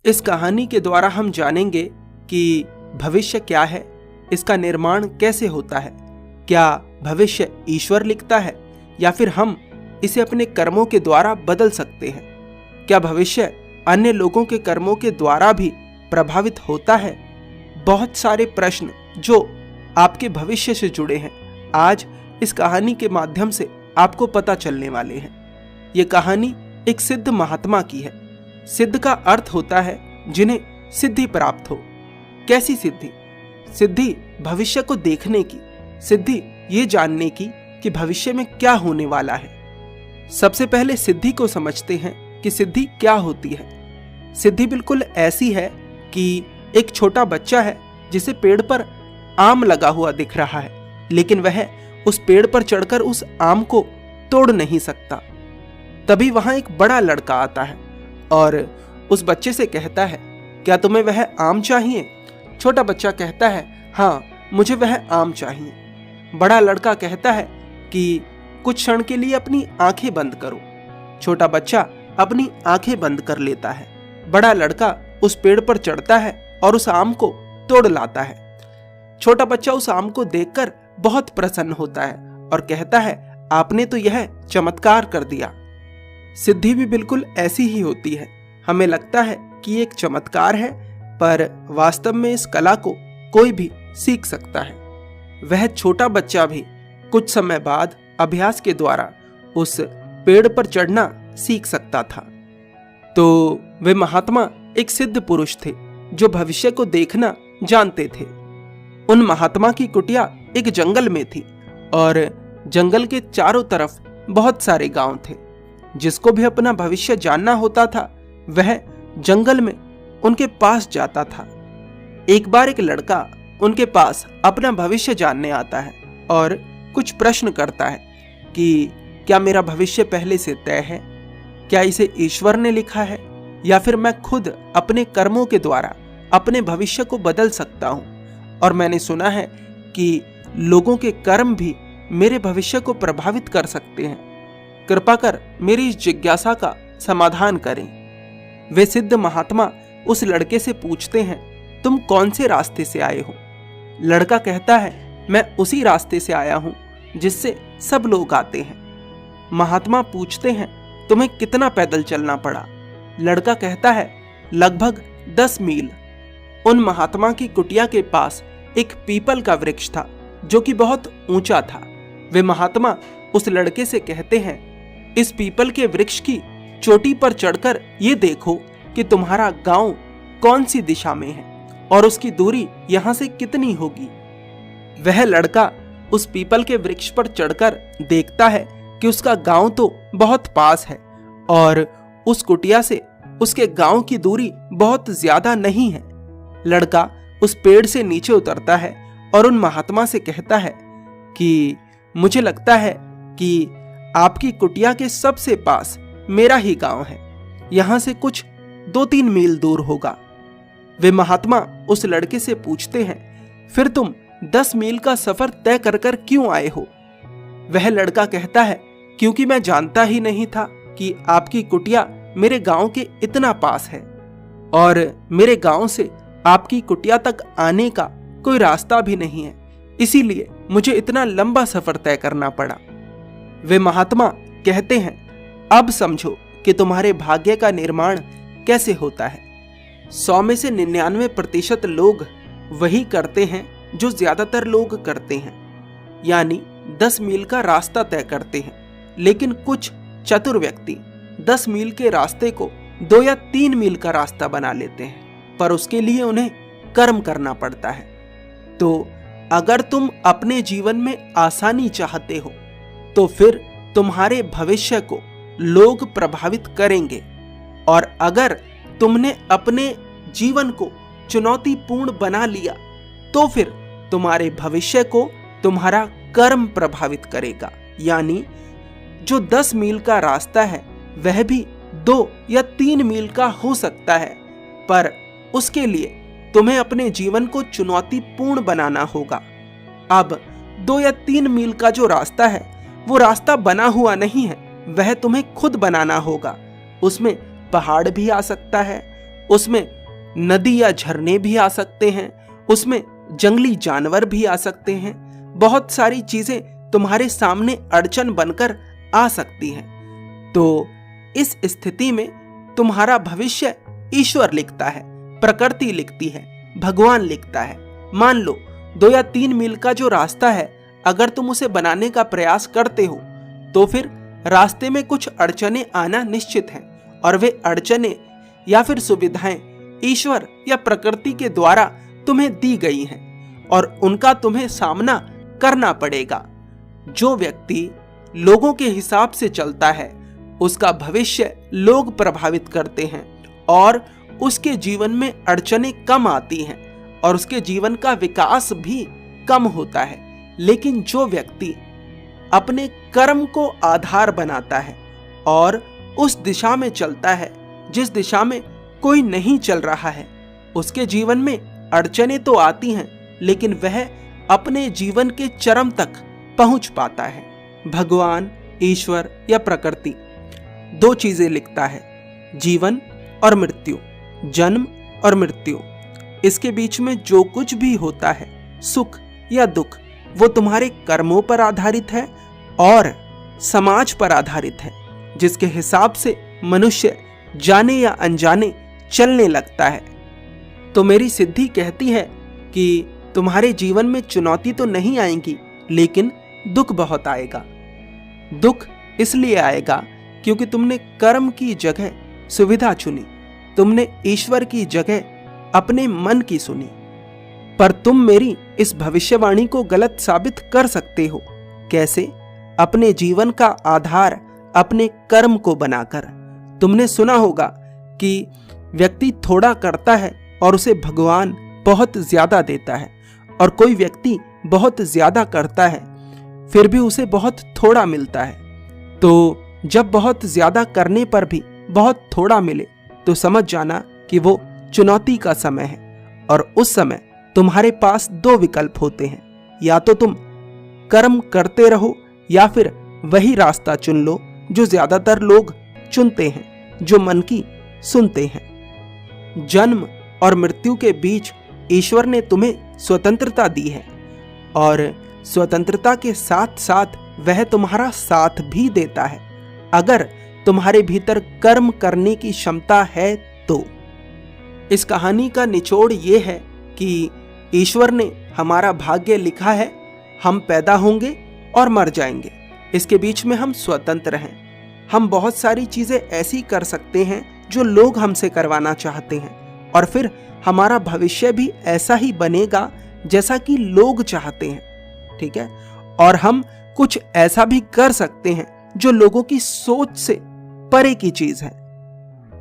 इस कहानी के द्वारा हम जानेंगे कि भविष्य क्या है, इसका निर्माण कैसे होता है, क्या भविष्य ईश्वर लिखता है या फिर हम इसे अपने कर्मों के द्वारा बदल सकते हैं। क्या भविष्य अन्य लोगों के कर्मों के द्वारा भी प्रभावित होता है। बहुत सारे प्रश्न जो आपके भविष्य से जुड़े हैं आज इस कहानी के माध्यम से आपको पता चलने वाले हैं। ये कहानी एक सिद्ध महात्मा की है। सिद्ध का अर्थ होता है जिन्हें सिद्धि प्राप्त हो। कैसी सिद्धि? सिद्धि भविष्य को देखने की, सिद्धि ये जानने की कि भविष्य में क्या होने वाला है। सबसे पहले सिद्धि को समझते हैं कि सिद्धि क्या होती है। सिद्धि बिल्कुल ऐसी है कि एक छोटा बच्चा है जिसे पेड़ पर आम लगा हुआ दिख रहा है, लेकिन वह उस पेड़ पर चढ़कर उस आम को तोड़ नहीं सकता। तभी वहां एक बड़ा लड़का आता है और उस बच्चे से कहता है, क्या तुम्हें वह आम चाहिए? छोटा बच्चा कहता है, हाँ मुझे वह आम चाहिए। बड़ा लड़का कहता है कि कुछ क्षण के लिए अपनी आंखें बंद करो। छोटा बच्चा अपनी आंखें बंद कर लेता है। बड़ा लड़का उस पेड़ पर चढ़ता है और उस आम को तोड़ लाता है। छोटा बच्चा उस आम को देखकर बहुत प्रसन्न होता है और कहता है, आपने तो यह चमत्कार कर दिया। सिद्धि भी बिल्कुल ऐसी ही होती है। हमें लगता है कि एक चमत्कार है, पर वास्तव में इस कला को कोई भी सीख सकता है। वह छोटा बच्चा भी कुछ समय बाद अभ्यास के द्वारा उस पेड़ पर चढ़ना सीख सकता था। तो वे महात्मा एक सिद्ध पुरुष थे जो भविष्य को देखना जानते थे। उन महात्मा की कुटिया एक जंगल में थी और जंगल के चारों तरफ बहुत सारे गांव थे। जिसको भी अपना भविष्य जानना होता था वह जंगल में उनके पास जाता था। एक बार एक लड़का उनके पास अपना भविष्य जानने आता है और कुछ प्रश्न करता है कि क्या मेरा भविष्य पहले से तय है? क्या इसे ईश्वर ने लिखा है या फिर मैं खुद अपने कर्मों के द्वारा अपने भविष्य को बदल सकता हूं? और मैंने सुना है कि लोगों के कर्म भी मेरे भविष्य को प्रभावित कर सकते हैं। कृपा कर मेरी इस जिज्ञासा का समाधान करें। वे सिद्ध महात्मा उस लड़के से पूछते हैं, तुम कौन से रास्ते से आए हो? लड़का कहता है, मैं उसी रास्ते से आया हूं जिससे सब लोग आते हैं। महात्मा पूछते हैं, तुम्हें कितना पैदल चलना पड़ा? लड़का कहता है, लगभग 10 मील। उन महात्मा की कुटिया के पास एक पीपल का वृक्ष था जो कि बहुत ऊंचा था। वे महात्मा उस लड़के से कहते हैं, इस पीपल के वृक्ष की चोटी पर चढ़कर ये देखो कि तुम्हारा गांव कौन सी दिशा में है और उसकी दूरी यहां से कितनी होगी। वह लड़का उस पीपल के वृक्ष पर चढ़कर देखता है कि उसका गांव तो बहुत पास है और उस कुटिया से उसके गांव की दूरी बहुत ज्यादा नहीं है। लड़का उस पेड़ से नीचे उतरता है और उन महात्मा से कहता है कि मुझे लगता है कि आपकी कुटिया के सबसे पास मेरा ही गांव है, यहां से कुछ 2-3 मील दूर होगा। वे महात्मा उस लड़के से पूछते हैं, फिर तुम 10 मील का सफर तय कर कर क्यों आए हो? वह लड़का कहता है, क्योंकि मैं जानता ही नहीं था कि आपकी कुटिया मेरे गांव के इतना पास है और मेरे गांव से आपकी कुटिया तक आने का कोई रास्ता भी नहीं है, इसीलिए मुझे इतना लंबा सफर तय करना पड़ा। वे महात्मा कहते हैं, अब समझो कि तुम्हारे भाग्य का निर्माण कैसे होता है। 100 में से 99% लोग वही करते हैं जो ज्यादातर लोग करते हैं, यानी 10 मील का रास्ता तय करते हैं। लेकिन कुछ चतुर व्यक्ति 10 मील के रास्ते को 2 या 3 मील का रास्ता बना लेते हैं, पर उसके लिए उन्हें कर्म करना पड़ता है। तो अगर तुम अपने जीवन में आसानी चाहते हो तो फिर तुम्हारे भविष्य को लोग प्रभावित करेंगे, और अगर तुमने अपने जीवन को चुनौतीपूर्ण बना लिया तो फिर तुम्हारे भविष्य को तुम्हारा कर्म प्रभावित करेगा। यानी जो 10 मील का रास्ता है वह भी 2 या 3 मील का हो सकता है, पर उसके लिए तुम्हें अपने जीवन को चुनौतीपूर्ण बनाना होगा। अब 2 या 3 मील का जो रास्ता है वो रास्ता बना हुआ नहीं है, वह तुम्हें खुद बनाना होगा। उसमें पहाड़ भी आ सकता है उसमें नदी या झरने भी आ सकते हैं, उसमें जंगली जानवर भी आ सकते हैं, बहुत सारी चीजें तुम्हारे सामने अड़चन बनकर आ सकती हैं। तो इस स्थिति में तुम्हारा भविष्य ईश्वर लिखता है, प्रकृति लिखती है, भगवान लिखता है। मान लो 2 या 3 मील का जो रास्ता है, अगर तुम उसे बनाने का प्रयास करते हो तो फिर रास्ते में कुछ अड़चनें आना निश्चित है, और वे अड़चनें या फिर सुविधाएं ईश्वर या प्रकृति के द्वारा तुम्हें दी गई हैं और उनका तुम्हें सामना करना पड़ेगा। जो व्यक्ति लोगों के हिसाब से चलता है उसका भविष्य लोग प्रभावित करते हैं और उसके जीवन में अड़चनें कम आती हैं और उसके जीवन का विकास भी कम होता है। लेकिन जो व्यक्ति अपने कर्म को आधार बनाता है और उस दिशा में चलता है जिस दिशा में कोई नहीं चल रहा है, उसके जीवन में अड़चनें तो आती हैं लेकिन वह अपने जीवन के चरम तक पहुंच पाता है। भगवान, ईश्वर या प्रकृति 2 चीजें लिखता है, जीवन और मृत्यु, जन्म और मृत्यु। इसके बीच में जो कुछ भी होता है, सुख या दुख, वो तुम्हारे कर्मों पर आधारित है और समाज पर आधारित है, जिसके हिसाब से मनुष्य जाने या अनजाने चलने लगता है। तो मेरी सिद्धि कहती है कि तुम्हारे जीवन में चुनौती तो नहीं आएगी, लेकिन दुख बहुत आएगा। दुख इसलिए आएगा क्योंकि तुमने कर्म की जगह सुविधा चुनी, तुमने ईश्वर की जगह अपने मन की सुनी। पर तुम मेरी इस भविष्यवाणी को गलत साबित कर सकते हो। कैसे? अपने जीवन का आधार अपने कर्म को बनाकर। तुमने सुना होगा कि व्यक्ति थोड़ा करता है और उसे भगवान बहुत ज्यादा देता है, और कोई व्यक्ति बहुत ज्यादा करता है फिर भी उसे बहुत थोड़ा मिलता है। तो जब बहुत ज्यादा करने पर भी बहुत थोड़ा मिले तो समझ जाना कि वो चुनौती का समय है, और उस समय तुम्हारे पास 2 विकल्प होते हैं, या तो तुम कर्म करते रहो या फिर वही रास्ता चुन लो जो ज्यादातर लोग चुनते हैं, जो मन की सुनते हैं। जन्म और मृत्यु के बीच ईश्वर ने तुम्हें स्वतंत्रता दी है, और स्वतंत्रता के साथ साथ वह तुम्हारा साथ भी देता है अगर तुम्हारे भीतर कर्म करने की क्षमता है तो। इस कहानी का निचोड़ ये है कि ईश्वर ने हमारा भाग्य लिखा है, हम पैदा होंगे और मर जाएंगे, इसके बीच में हम स्वतंत्र हैं। हम बहुत सारी चीजें ऐसी कर सकते हैं जो लोग हमसे करवाना चाहते हैं, और फिर हमारा भविष्य भी ऐसा ही बनेगा जैसा कि लोग चाहते हैं, ठीक है। और हम कुछ ऐसा भी कर सकते हैं जो लोगों की सोच से परे की चीज है,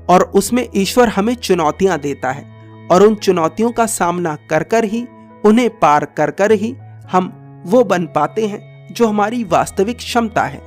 और उसमें ईश्वर हमें चुनौतियां देता है, और उन चुनौतियों का सामना कर कर ही, उन्हें पार कर कर ही हम वो बन पाते हैं जो हमारी वास्तविक क्षमता है।